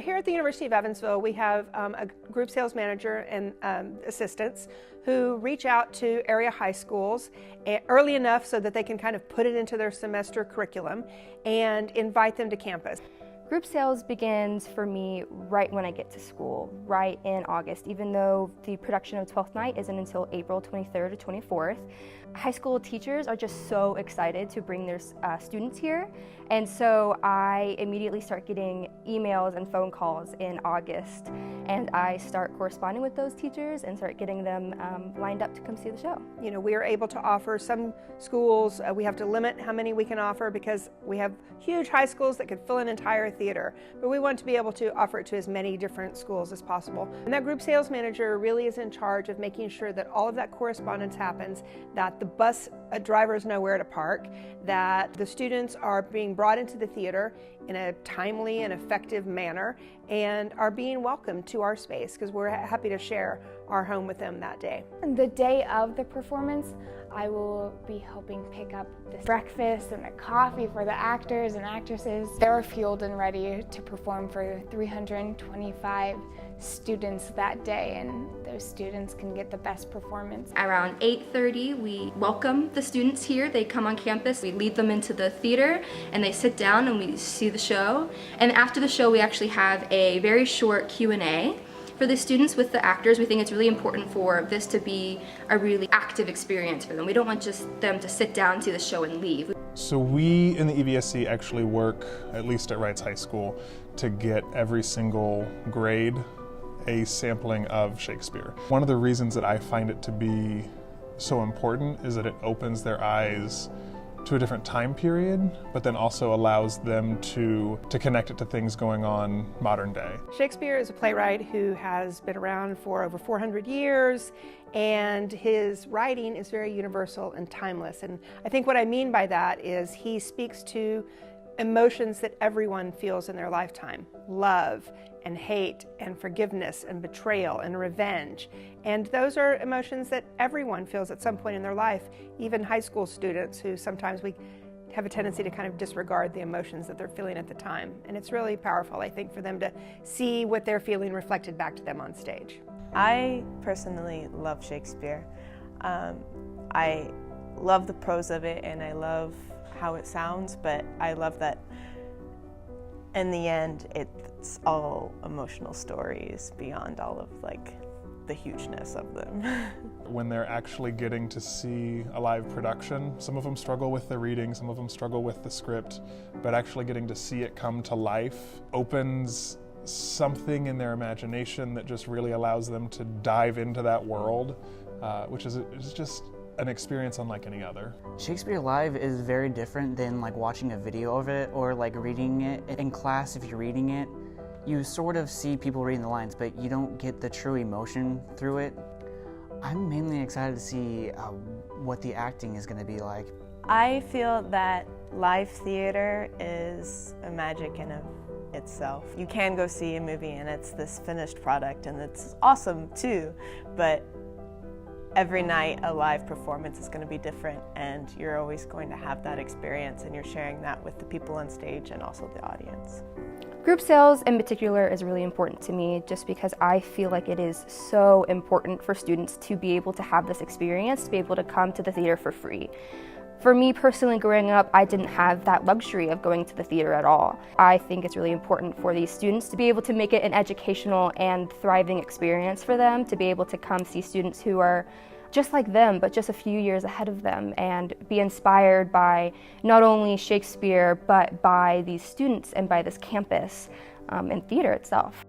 Here at the University of Evansville, we have a group sales manager and assistants who reach out to area high schools early enough so that they can kind of put it into their semester curriculum and invite them to campus. Group sales begins for me right when I get to school, right in August, even though the production of 12th Night isn't until April 23rd to 24th. High school teachers are just so excited to bring their students here, and so I immediately start getting emails and phone calls in August, and I start corresponding with those teachers and start getting them lined up to come see the show. You know, we are able to offer some schools, we have to limit how many we can offer because we have huge high schools that could fill an entire theater, but we want to be able to offer it to as many different schools as possible. And that group sales manager really is in charge of making sure that all of that correspondence happens, that the bus drivers know where to park, that the students are being brought into the theater in a timely and effective manner and are being welcomed to our space because we're happy to share our home with them that day. The day of the performance, I will be helping pick up the breakfast and the coffee for the actors and actresses. They're fueled and ready to perform for 325 students that day, and those students can get the best performance. Around 8:30, we welcome the students here. They come on campus, we lead them into the theater, and they sit down and we see the show. And after the show, we actually have a very short Q&A for the students with the actors. We think it's really important for this to be a really active experience for them. We don't want just them to sit down, see the show, and leave. So we in the EVSC actually work, at least at Wrights High School, to get every single grade a sampling of Shakespeare. One of the reasons that I find it to be so important is that it opens their eyes to a different time period, but then also allows them to connect it to things going on modern day. Shakespeare is a playwright who has been around for over 400 years, and his writing is very universal and timeless. And I think what I mean by that is he speaks to emotions that everyone feels in their lifetime: love and hate and forgiveness and betrayal and revenge. And those are emotions that everyone feels at some point in their life, even high school students who sometimes we have a tendency to kind of disregard the emotions that they're feeling at the time. And it's really powerful, I think, for them to see what they're feeling reflected back to them on stage. I personally love Shakespeare. I love the prose of it and I love how it sounds, but I love that in the end it's all emotional stories beyond all of the hugeness of them. When they're actually getting to see a live production, some of them struggle with the reading, some of them struggle with the script, but actually getting to see it come to life opens something in their imagination that just really allows them to dive into that world, which is just an experience unlike any other. Shakespeare Live is very different than watching a video of it or reading it. In class, if you're reading it, you sort of see people reading the lines, but you don't get the true emotion through it. I'm mainly excited to see what the acting is going to be like. I feel that live theater is a magic in of itself. You can go see a movie and it's this finished product and it's awesome too, but every night a live performance is going to be different, and you're always going to have that experience, and you're sharing that with the people on stage and also the audience. Group sales in particular is really important to me just because I feel like it is so important for students to be able to have this experience, to be able to come to the theater for free. For me personally, growing up, I didn't have that luxury of going to the theater at all. I think it's really important for these students to be able to make it an educational and thriving experience for them, to be able to come see students who are just like them, but just a few years ahead of them, and be inspired by not only Shakespeare, but by these students and by this campus and theater itself.